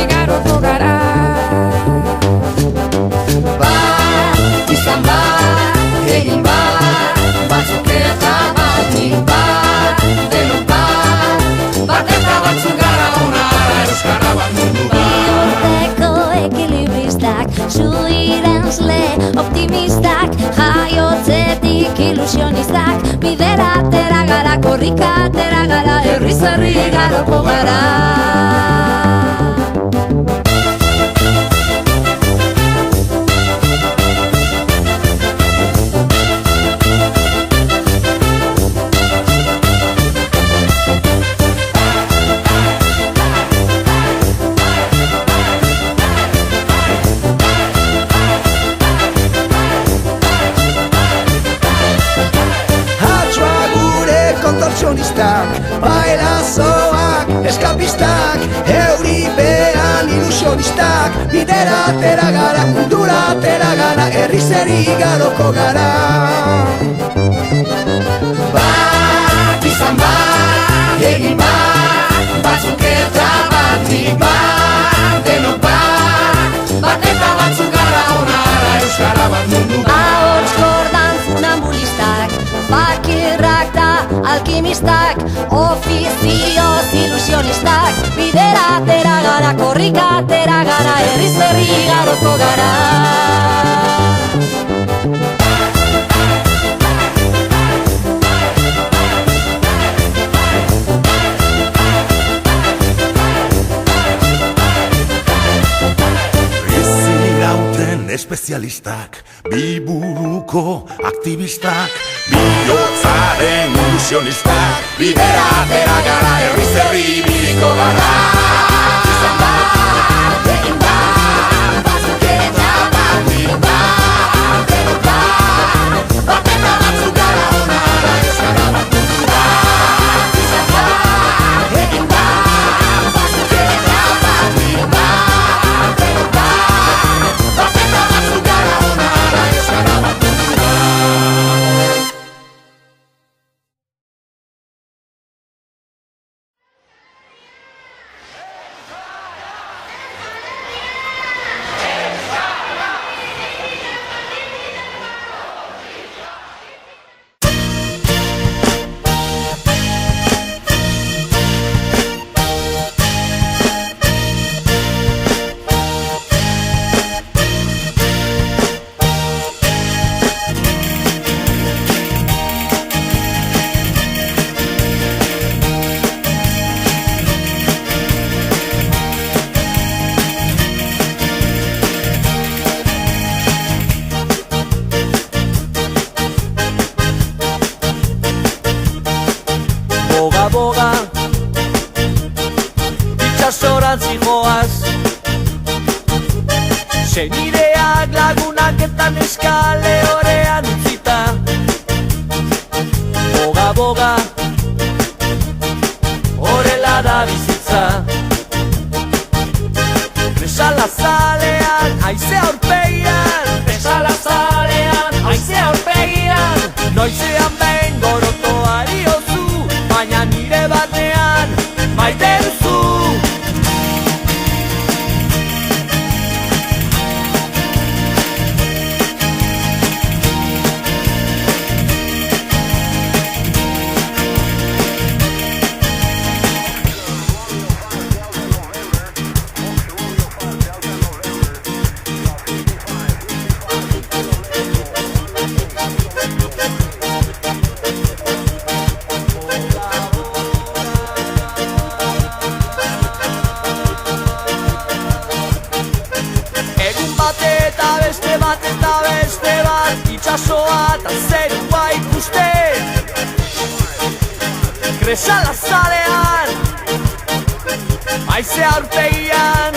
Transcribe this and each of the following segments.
igaroko gara. Bat, izan bat, egin bat, batzuk eta batik bat, denok bat eta batzuk gara onara euskara bat mundu bat. Bihotzeko ekilibristak, zu iranzle optimistak, jaiotzetik ilusionistak, bidera atera gara, korrika atera gara, herriz herri igaroko gara. Bailazoak, eskapistak, euripean ilusionistak, bidera atera gara, mundura atera gara, herriz herri igaroko gara. Bat, izan bat, egin bat, batzuk eta batik bat, denok bat eta batzuk gara onara euskara bat mundu bat. Ahots kordan funambulistak, bakirrak da alkimistak, ofizioz ilusionistak, bidera atera gara, korrika atera gara, herriz herri igaroko gara. Espezialistak, biburuko aktivistak, bihotzaren ilusionistak, bidera atera gara, herriz herri ibiliko gara. Izan bat, egin bat, batzuk eta batik bat, denok bat eta batzuk gara onara euskara bat mundu bat. Izan bat, egin bat, batzuk eta batik bat, denok bat eta batzuk gara onara euskara bat mundu bat. Boga, itxasorantzi joaz, senideak lagunak eta neskale horean utzita. Boga, horrela da bizitza. Besala zalean, haize aurpegian, besala zalean, haize aurpegian, noizean behin gorotoari ozu, baina nire batean maite duzu. Itxasoa eta zerua ikusten, kresala zalean, haize aurpegian,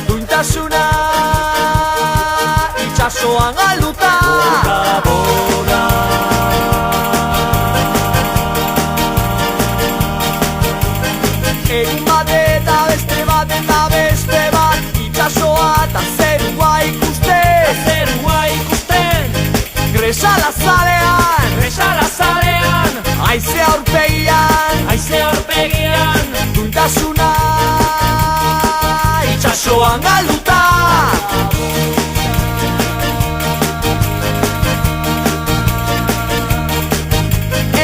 duintasuna itxasoan galduta. Boga, egun bat eta beste bat, itxasoa eta zerua ikusten, kresala zalean, haize aurpegian, duintasuna Joan galduta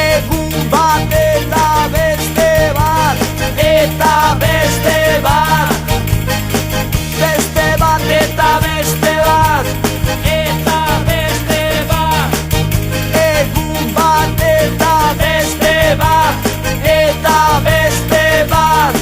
Egun bat eta beste bat Eta beste bat Beste bat eta beste bat Eta beste bat Egun bat eta beste bat Eta beste bat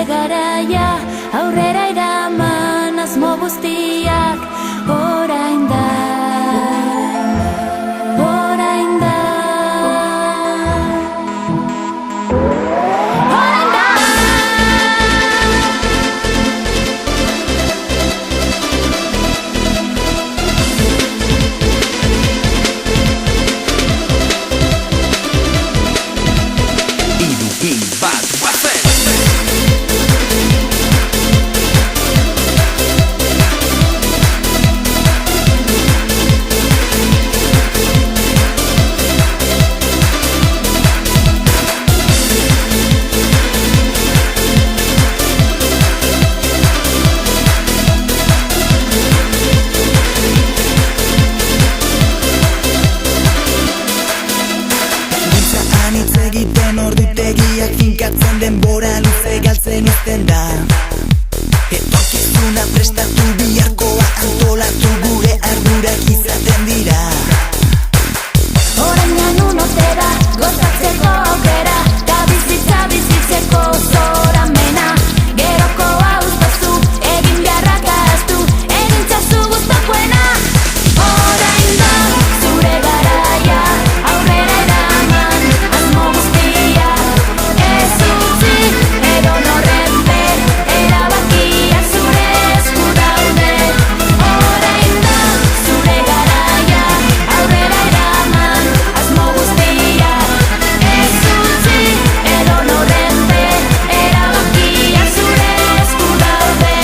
zure garaia aurrera eraman asmo guztiak orain da, orain da, orain da. Ordutegiak finkatzen denbora luze galtzen uzten da. Etorkizuna prestatu biharkoa antolatu gure ardurak izaten dira. Orain unote da gozatzeko aukera, ta bizitza bizitzeko zoramena. Gerokoa uztazu, egin beharrak ahaztu, egintzazu guztakoena. Orain da zure garaia aurrera eraman asmo guztiak ez utzi edonorren be, erabakiak zure esku daude. Orain da zure garaia aurrera eraman asmo guztiak ez utzi edonorren be, erabakiak zure esku daude.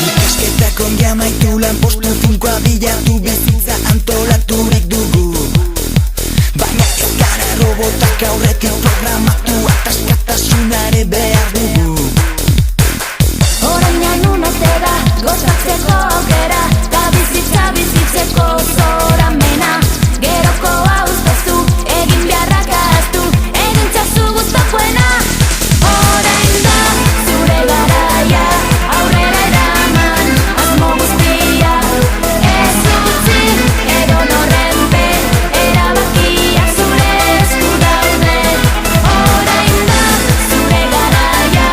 Ikasketak ongi amaitu lanpostu finkoa bilatu bizitza antolaturik dugu. Baina ez gara robotak aurretik programatu ataskatasunare behar dugu. Orain unote da gozatzeko aukera, ta bizitza bizitzeko zoramena. Gerokoa uztazu, egin beharrak ahaztu, egintzazu guztakoena. Orain da zure garaia aurrera eraman asmo guztiak ez utzi edonorren be, erabakiak zure esku daude. Orain da zure garaia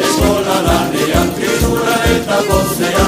Eskola lanean, kristura eta gozea